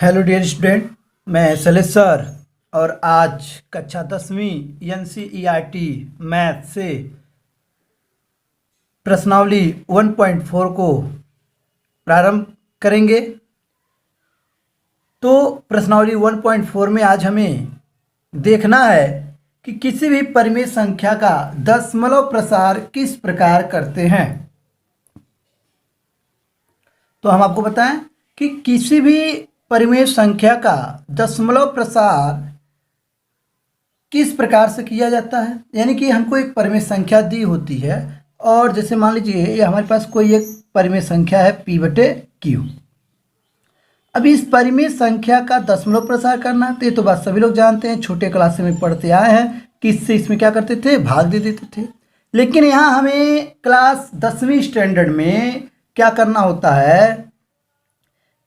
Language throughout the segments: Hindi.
हेलो डियर स्टूडेंट, मैं शैलेश सर और आज कक्षा 10वीं NCERT मैथ से प्रश्नावली 1.4 को प्रारंभ करेंगे। तो प्रश्नावली 1.4 में आज हमें देखना है कि किसी भी परिमेय संख्या का दशमलव प्रसार किस प्रकार करते हैं। तो हम आपको बताएं कि किसी भी परिमेय संख्या का दशमलव प्रसार किस प्रकार से किया जाता है। यानी कि हमको एक परिमेय संख्या दी होती है और जैसे मान लीजिए ये हमारे पास कोई एक परिमेय संख्या है P/Q। अब इस परिमेय संख्या का दशमलव प्रसार करना है तो ये तो बात सभी लोग जानते हैं, छोटे क्लास में पढ़ते आए हैं कि इससे इसमें क्या करते थे, भाग दे देते थे। लेकिन यहाँ हमें क्लास 10वीं स्टैंडर्ड में क्या करना होता है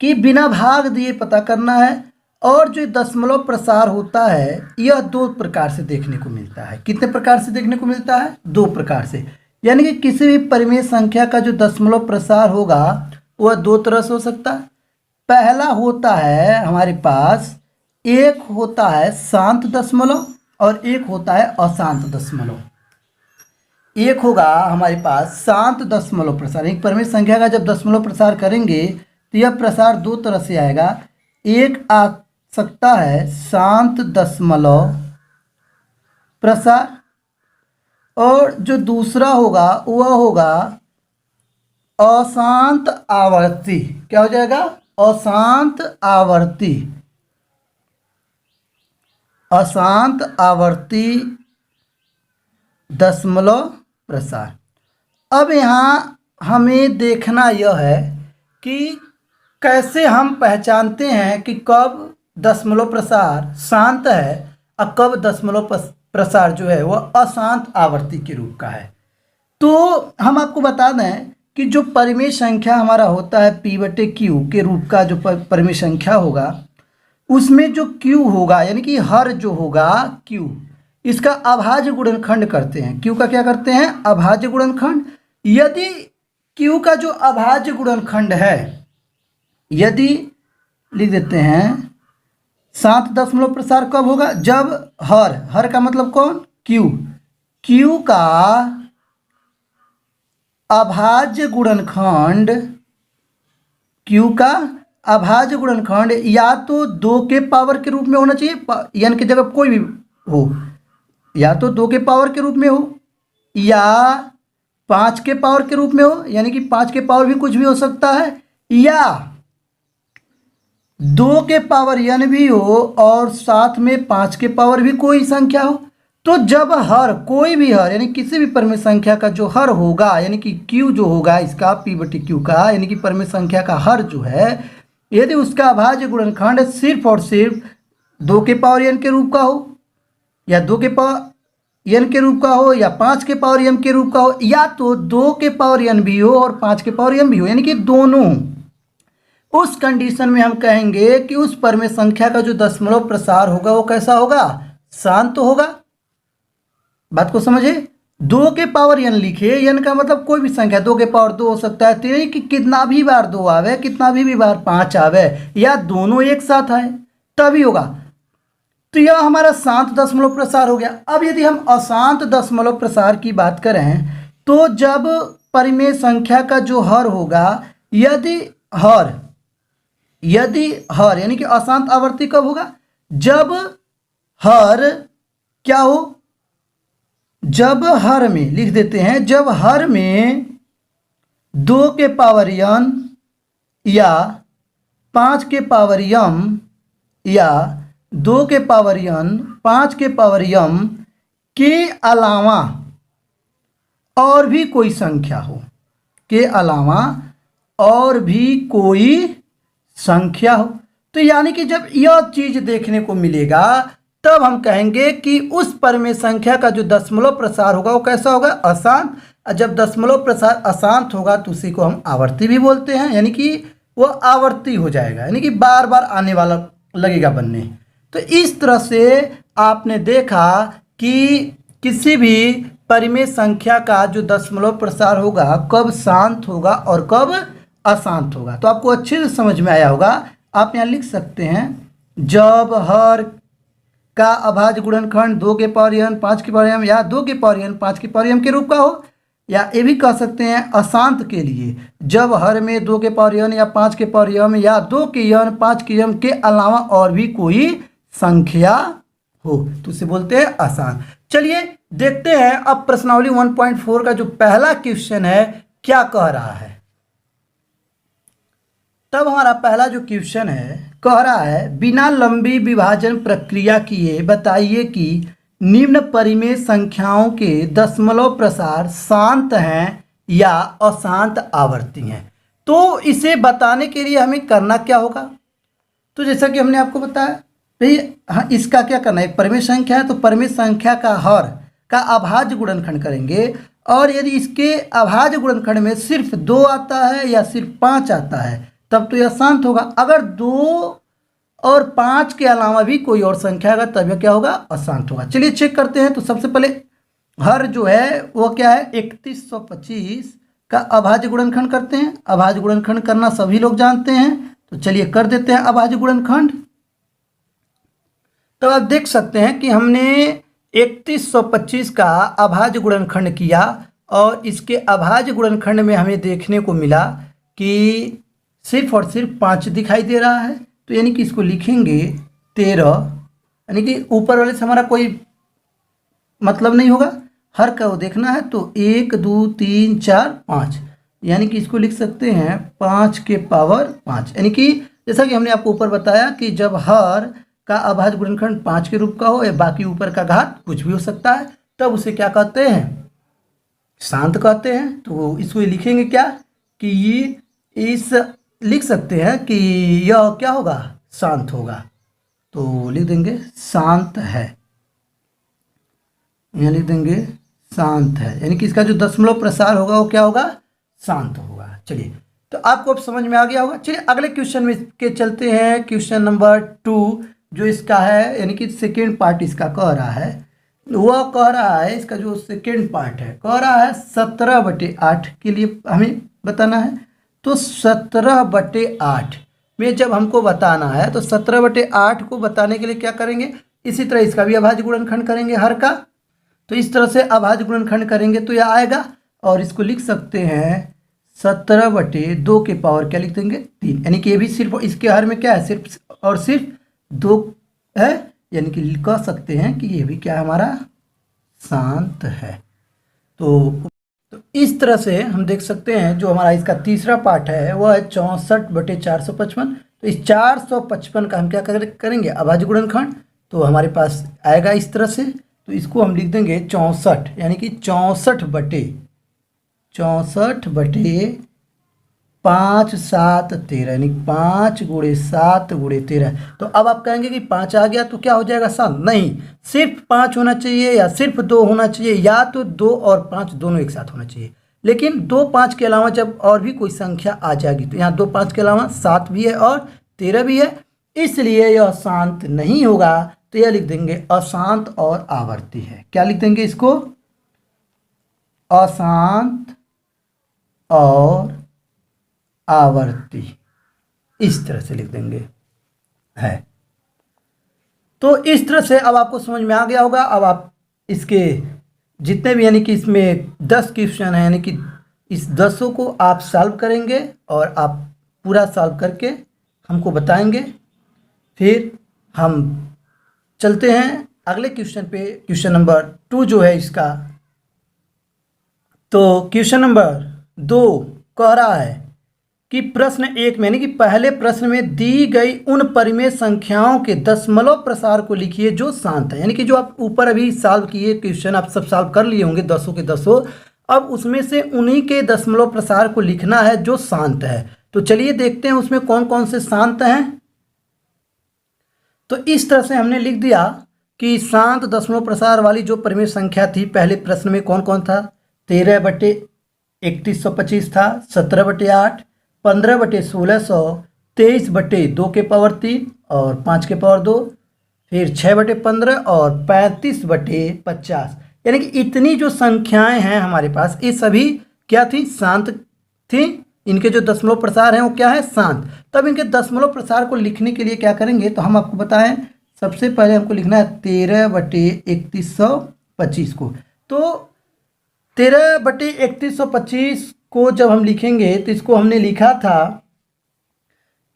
कि बिना भाग दिए पता करना है। और जो दशमलव प्रसार होता है यह दो प्रकार से देखने को मिलता है। कितने प्रकार से देखने को मिलता है? दो प्रकार से। यानी कि किसी भी परिमेय संख्या का जो दशमलव प्रसार होगा वह दो तरह से हो सकता है। पहला होता है हमारे पास, एक होता है शांत दशमलव और एक होता है अशांत दशमलव। एक होगा हमारे पास शांत दशमलव प्रसार। एक परिमेय संख्या का जब दशमलव प्रसार करेंगे तो यह प्रसार दो तरह से आएगा। एक आ सकता है शांत दशमलव प्रसार और जो दूसरा होगा वह होगा अशांत आवर्ती। क्या हो जाएगा? अशांत आवर्ती। अशांत आवर्ती दशमलव प्रसार। अब यहाँ हमें देखना यह है कि कैसे हम पहचानते हैं कि कब दशमलव प्रसार शांत है और कब दशमलव प्रसार जो है वह अशांत आवर्ती के रूप का है। तो हम आपको बता दें कि जो परिमेय संख्या हमारा होता है P/Q के रूप का जो परिमेय संख्या होगा उसमें जो Q होगा यानी कि हर जो होगा Q, इसका अभाज्य गुणनखंड करते हैं। Q का क्या करते हैं? अभाज्य गुणनखंड। यदि Q का जो अभाज्य गुणनखंड है, यदि लिख देते हैं शांत दशमलव प्रसार कब होगा? जब हर का मतलब कौन? Q का अभाज्य गुणनखंड, Q का अभाज्य गुणनखंड या तो 2 के पावर के रूप में होना चाहिए, n की जगह कोई भी हो, या तो 2 के पावर के रूप में हो या 5 के पावर के रूप में हो, यानी कि 5 के पावर भी कुछ भी हो सकता है, या 2 के पावर n भी हो और साथ में 5 के पावर भी कोई संख्या हो। तो जब हर, कोई भी हर, यानी किसी भी परिमेय संख्या का जो हर होगा, यानी कि Q जो होगा इसका P/Q का, यानी कि परिमेय संख्या का हर जो है, यदि उसका अभाज्य गुणनखंड सिर्फ और सिर्फ 2 के पावर n के रूप का हो या 2 के पावर n के रूप का हो या 5 के पावर m के रूप का हो, या तो 2 के पावर n भी हो और 5 के पावर m भी हो, यानी कि दोनों, उस कंडीशन में हम कहेंगे कि उस परिमेय संख्या का जो दशमलव प्रसार होगा वो कैसा होगा? शांत होगा। बात को समझे? 2 के पावर n लिखे, n का मतलब कोई भी संख्या, 2 के पावर 2 हो सकता है, तो कि कितना भी बार 2 आवे, कितना भी बार 5 आवे, या दोनों एक साथ आए तभी होगा। तो यह हमारा शांत दशमलव प्रसार हो गया। अब यदि हम अशांत दशमलव प्रसार की बात करें तो जब परिमेय संख्या का जो हर होगा, यदि हर यानी कि अशांत आवर्ती कब होगा? जब हर क्या हो? जब हर में, लिख देते हैं, जब हर में 2 के पावर n या 5 के पावर m या 2 के पावर n 5 के पावर m के अलावा और भी कोई संख्या हो, के अलावा और भी कोई संख्या हो। तो यानी कि जब यह चीज देखने को मिलेगा तब हम कहेंगे कि उस परिमेय संख्या का जो दशमलव प्रसार होगा वो कैसा होगा? अशांत। जब दशमलव प्रसार अशांत होगा तो उसी को हम आवर्ती भी बोलते हैं, यानी कि वो आवर्ती हो जाएगा, यानी कि बार बार आने वाला लगेगा बनने। तो इस तरह से आपने देखा कि किसी भी परिमेय संख्या का जो दशमलव प्रसार होगा कब शांत होगा और कब अशांत होगा। तो आपको अच्छे से समझ में आया होगा। आप यहाँ लिख सकते हैं जब हर का अभाज्य गुणनखंड 2 के पावर n 5 के पावर m या 2 के पावर n 5 के पावर m के रूप का हो, या ये भी कह सकते हैं अशांत के लिए जब हर में 2 के पावर n या 5 के पावर m या 2 के n 5 के m के अलावा और भी कोई संख्या हो तो उसे बोलते हैं अशांत। चलिए देखते हैं अब प्रश्नावली 1.4 का जो पहला क्वेश्चन है क्या कह रहा है। तब हमारा पहला जो क्वेश्चन है कह रहा है बिना लंबी विभाजन प्रक्रिया किए बताइए कि निम्न परिमेय संख्याओं के दशमलव प्रसार शांत हैं या अशांत आवर्ती हैं। तो इसे बताने के लिए हमें करना क्या होगा, तो जैसा कि हमने आपको बताया भाई हाँ, इसका क्या करना है, एक परिमेय संख्या है तो परिमेय संख्या का हर का अभाज्य गुणनखंड करेंगे, और यदि इसके अभाज्य गुणनखंड में सिर्फ 2 आता है या सिर्फ 5 आता है तब तो यह शांत होगा। अगर 2 और 5 के अलावा भी कोई और संख्या होगा तब यह क्या होगा, अशांत होगा। चलिए चेक करते हैं। तो सबसे पहले हर जो है वो क्या है 3125 का अभाज्य गुणनखंड करते हैं। अभाज्य गुणनखंड करना सभी लोग जानते हैं, तो चलिए कर देते हैं अभाज्य गुणनखंड। तो आप देख सकते हैं कि हमने 3125 का अभाज्य गुणनखंड किया और इसके अभाज्य गुणनखंड में हमें देखने को मिला कि सिर्फ और सिर्फ 5 दिखाई दे रहा है, तो यानी कि इसको लिखेंगे 13, यानी कि ऊपर वाले से हमारा कोई मतलब नहीं होगा, हर का वो देखना है। तो 1 2 3 4 5 यानी कि इसको लिख सकते हैं 5 के पावर 5, यानी कि जैसा कि हमने आपको ऊपर बताया कि जब हर का अभाज्य गुणनखंड 5 के रूप का हो या बाकी ऊपर का घात कुछ भी हो सकता है तब उसे क्या कहते हैं, शांत कहते हैं। तो इसको लिखेंगे क्या कि ये इस लिख सकते हैं कि यह क्या होगा, शांत होगा। तो लिख देंगे शांत है, यहाँ लिख देंगे शांत है, यानी कि इसका जो दशमलव प्रसार होगा वो क्या होगा, शांत होगा। चलिए तो आपको अब समझ में आ गया होगा। चलिए अगले क्वेश्चन में के चलते हैं। क्वेश्चन नंबर 2 जो इसका है, यानी कि सेकेंड पार्ट इसका कह रहा है, वह कह रहा है इसका जो सेकेंड पार्ट है कह रहा है 17/8 के लिए हमें बताना है। तो 17/8 में जब हमको बताना है तो 17/8 को बताने के लिए क्या करेंगे, इसी तरह इसका भी अभाज्य गुणनखंड करेंगे हर का। तो इस तरह से अभाज्य गुणनखंड करेंगे तो यह आएगा, और इसको लिख सकते हैं 17/2 के पावर क्या लिख देंगे 3, यानी कि ये भी सिर्फ इसके हर में क्या है, सिर्फ और सिर्फ 2 है, यानी कि कह सकते हैं कि ये भी क्या हमारा शांत है। तो इस तरह से हम देख सकते हैं जो हमारा इसका तीसरा पार्ट है वह है 64/455। तो इस 455 का हम क्या करेंगे, अभाज्य गुणनखंड। तो हमारे पास आएगा इस तरह से, तो इसको हम लिख देंगे 64, यानी कि 64/5 7 13, यानी 5 × 7 × 13। तो अब आप कहेंगे कि 5 आ गया तो क्या हो जाएगा शांत, नहीं, सिर्फ 5 होना चाहिए या सिर्फ 2 होना चाहिए, या तो 2 और 5 दोनों एक साथ होना चाहिए। लेकिन 2 5 के अलावा जब और भी कोई संख्या आ जाएगी तो यहाँ 2 5 के अलावा 7 भी है और 13 भी है, इसलिए यह शांत नहीं होगा। तो यह लिख देंगे अशांत और आवर्ती है। क्या लिख देंगे इसको, अशांत और आवर्ती, इस तरह से लिख देंगे है। तो इस तरह से अब आपको समझ में आ गया होगा। अब आप इसके जितने भी, यानी कि इसमें 10 क्वेश्चन है, यानी कि इस 10 को आप सॉल्व करेंगे और आप पूरा सॉल्व करके हमको बताएंगे। फिर हम चलते हैं अगले क्वेश्चन पे, क्वेश्चन नंबर 2 जो है इसका। तो क्वेश्चन नंबर 2 कह रहा है कि प्रश्न 1 में, यानी कि पहले प्रश्न में दी गई उन परिमेय संख्याओं के दशमलव प्रसार को लिखिए जो शांत है। यानी कि जो आप ऊपर अभी सॉल्व किए क्वेश्चन आप सब सॉल्व कर लिए होंगे 10 के 10, अब उसमें से उन्हीं के दशमलव प्रसार को लिखना है जो शांत है। तो चलिए देखते हैं उसमें कौन कौन से शांत हैं। तो इस तरह से हमने लिख दिया कि शांत दशमलव प्रसार वाली जो परिमेय संख्या थी पहले प्रश्न में कौन कौन था, 13/3125 था, 17/8, 15/1600, 23/2 के पावर 3 और 5 के पावर 2, फिर 6/15 और 35/50। यानी कि इतनी जो संख्याएं हैं हमारे पास ये सभी क्या थी, शांत थी। इनके जो दशमलव प्रसार हैं वो क्या है, शांत। तब इनके दशमलव प्रसार को लिखने के लिए क्या करेंगे, तो हम आपको बताएं सबसे पहले हमको लिखना है 13/3125 को। तो 13/3125 को जब हम लिखेंगे तो इसको हमने लिखा था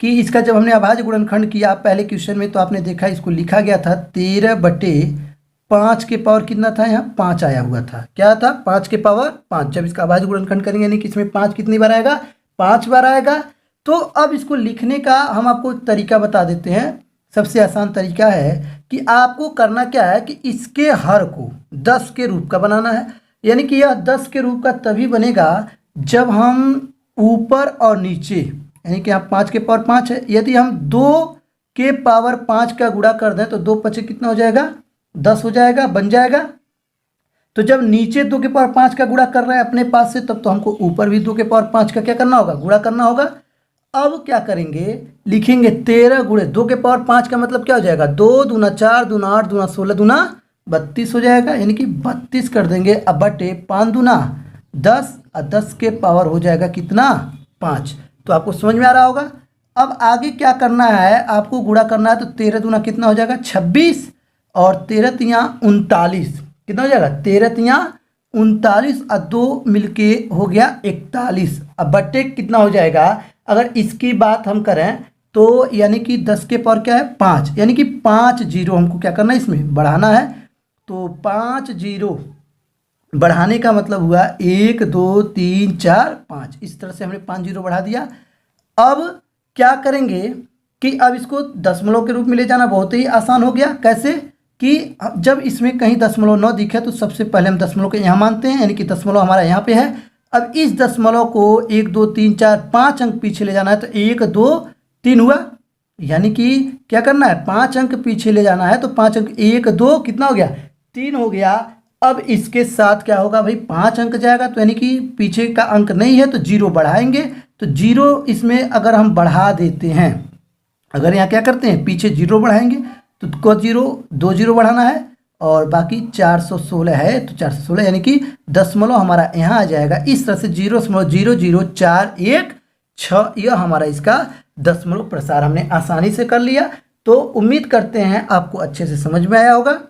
कि इसका जब हमने अभाज्य गुणनखंड किया पहले क्वेश्चन में, तो आपने देखा इसको लिखा गया था 13/5 के पावर कितना था, यहाँ 5 आया हुआ था। क्या था, 5 के पावर 5। जब इसका अभाज्य गुणनखंड करेंगे यानी कि इसमें 5 कितनी बार आएगा, 5 बार आएगा। तो अब इसको लिखने का हम आपको एक तरीका बता देते हैं। सबसे आसान तरीका है कि आपको करना क्या है कि इसके हर को 10 के रूप का बनाना है। यानी कि यह 10 के रूप का तभी बनेगा जब हम ऊपर और नीचे, यानी कि यहाँ 5 के पावर 5 है, यदि हम 2 के पावर 5 का गुणा कर दें तो 2 पचे कितना हो जाएगा, 10 हो जाएगा, बन जाएगा। तो जब नीचे 2 के पावर 5 का गुणा कर रहे हैं अपने पास से, तब तो हमको ऊपर भी 2 के पावर 5 का क्या करना होगा, गुणा करना होगा। अब क्या करेंगे, लिखेंगे 13 गुणे 2 के पावर 5 का मतलब क्या हो जाएगा, 2 दूना 4 दूना 8 दूना 16 दूना 32 हो जाएगा। यानी कि 32 कर देंगे। अब बटे 5 दूना 10 और 10 के पावर हो जाएगा कितना, 5। तो आपको समझ में आ रहा होगा। अब आगे क्या करना है, आपको गुणा करना है। तो 13 दूना कितना हो जाएगा, 26 और 13 तियाँ 39 कितना हो जाएगा, 13 तियाँ 39 और 2 मिलके हो गया 41। अब बट्टे कितना हो जाएगा, अगर इसकी बात हम करें तो यानी कि 10 के पावर क्या है, 5, यानी कि 5 जीरो हमको क्या करना है, इसमें बढ़ाना है। तो 5 जीरो बढ़ाने का मतलब हुआ 1 2 3 4 5। इस तरह से हमने 5 जीरो बढ़ा दिया। अब क्या करेंगे कि अब इसको दशमलव के रूप में ले जाना बहुत ही आसान हो गया। कैसे कि जब इसमें कहीं दशमलव न दिखे तो सबसे पहले हम दशमलव को यहाँ मानते हैं, यानी कि दशमलव हमारा यहाँ पे है। अब इस दशमलव को 1 2 3 4 5 अंक पीछे ले जाना है। तो 1 2 3 हुआ, यानी कि क्या करना है, 5 अंक पीछे ले जाना है। तो 5 अंक 1 2 कितना हो गया, 3 हो गया। अब इसके साथ क्या होगा भाई, 5 अंक जाएगा, तो यानी कि पीछे का अंक नहीं है तो जीरो बढ़ाएंगे। तो जीरो इसमें अगर हम बढ़ा देते हैं, अगर यहाँ क्या करते हैं पीछे जीरो बढ़ाएंगे तो को जीरो 2 जीरो बढ़ाना है और बाकी 416 है तो 416, यानी कि दशमलव हमारा यहाँ आ जाएगा। इस तरह से 0.00416 यह हमारा इसका दशमलव प्रसार हमने आसानी से कर लिया। तो उम्मीद करते हैं आपको अच्छे से समझ में आया होगा।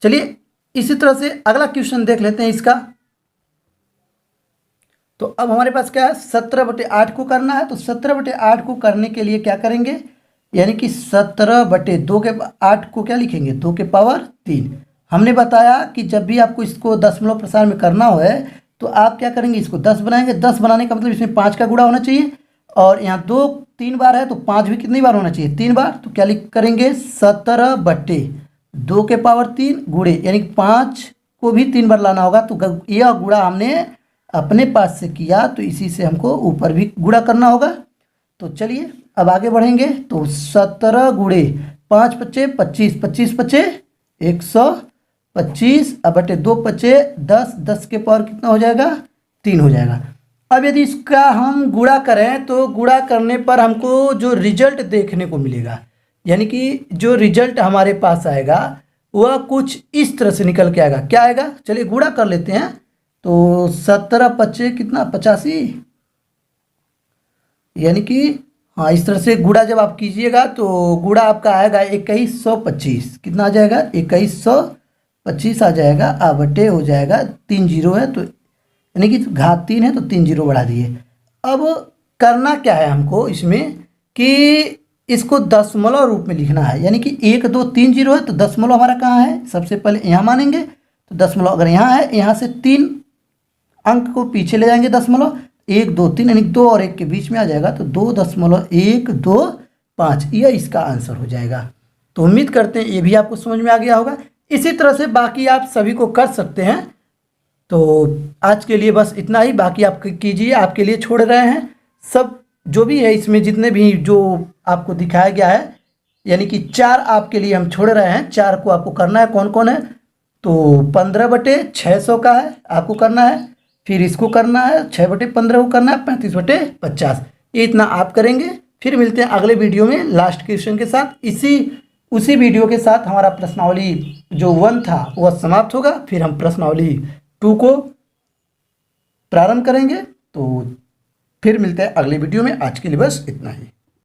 चलिए इसी तरह से अगला क्वेश्चन देख लेते हैं इसका। तो अब हमारे पास क्या है, 17/8 को करना है। तो 17/8 को करने के लिए क्या करेंगे, यानी कि 17/2 के 8 को क्या लिखेंगे, 2 के पावर 3। हमने बताया कि जब भी आपको इसको दशमलव प्रसार में करना हो तो आप क्या करेंगे, इसको 10 बनाएंगे। 10 बनाने का मतलब इसमें 5 का गुणा होना चाहिए और यहाँ 2 3 बार है तो 5 भी कितनी बार होना चाहिए, 3 बार। तो क्या लिख करेंगे, 17/2 के पावर 3 गुणे, यानी 5 को भी 3 बार लाना होगा। तो यह गुणा हमने अपने पास से किया तो इसी से हमको ऊपर भी गुणा करना होगा। तो चलिए अब आगे बढ़ेंगे। तो 17 गुणे 5 पच्चे 25, 25 पच्चे 125 अब बटे 2 पच्चे 10, 10 के पावर कितना हो जाएगा, 3 हो जाएगा। अब यदि इसका हम गुणा करें तो गुणा करने पर हमको जो रिजल्ट देखने को मिलेगा, यानी कि जो रिजल्ट हमारे पास आएगा वह कुछ इस तरह से निकल के आएगा। क्या आएगा, चलिए गुणा कर लेते हैं। तो 17 पच्चे कितना, 85, यानी कि हाँ इस तरह से गुणा जब आप कीजिएगा तो गुणा आपका आएगा 2125। कितना आ जाएगा, 2125 आ जाएगा। बटे हो जाएगा 3 जीरो है तो यानी कि घात 3 है तो 3 जीरो बढ़ा दिए। अब करना क्या है हमको इसमें कि इसको दशमलव रूप में लिखना है, यानी कि 1 2 3 जीरो है तो दशमलव हमारा कहाँ है, सबसे पहले यहाँ मानेंगे। तो दशमलव अगर यहाँ है, यहाँ से 3 अंक को पीछे ले जाएंगे दशमलव, 1 2 3 यानी 2 और 1 के बीच में आ जाएगा। तो 2.125 यह इसका आंसर हो जाएगा। तो उम्मीद करते हैं ये भी आपको समझ में आ गया होगा। इसी तरह से बाकी आप सभी को कर सकते हैं। तो आज के लिए बस इतना ही, बाकी आप कीजिए, आपके लिए छोड़ रहे हैं। सब जो भी है इसमें जितने भी जो आपको दिखाया गया है, यानी कि 4 आपके लिए हम छोड़ रहे हैं। 4 को आपको करना है, कौन कौन है, तो 15/600 का है आपको करना है, फिर इसको करना है 6/15 को करना है, 35/50 ये इतना आप करेंगे। फिर मिलते हैं अगले वीडियो में लास्ट क्वेश्चन के साथ। उसी वीडियो के साथ हमारा प्रश्नावली जो 1 था वह समाप्त होगा, फिर हम प्रश्नावली 2 को प्रारंभ करेंगे। तो फिर मिलते हैं अगली वीडियो में। आज के लिए बस इतना ही।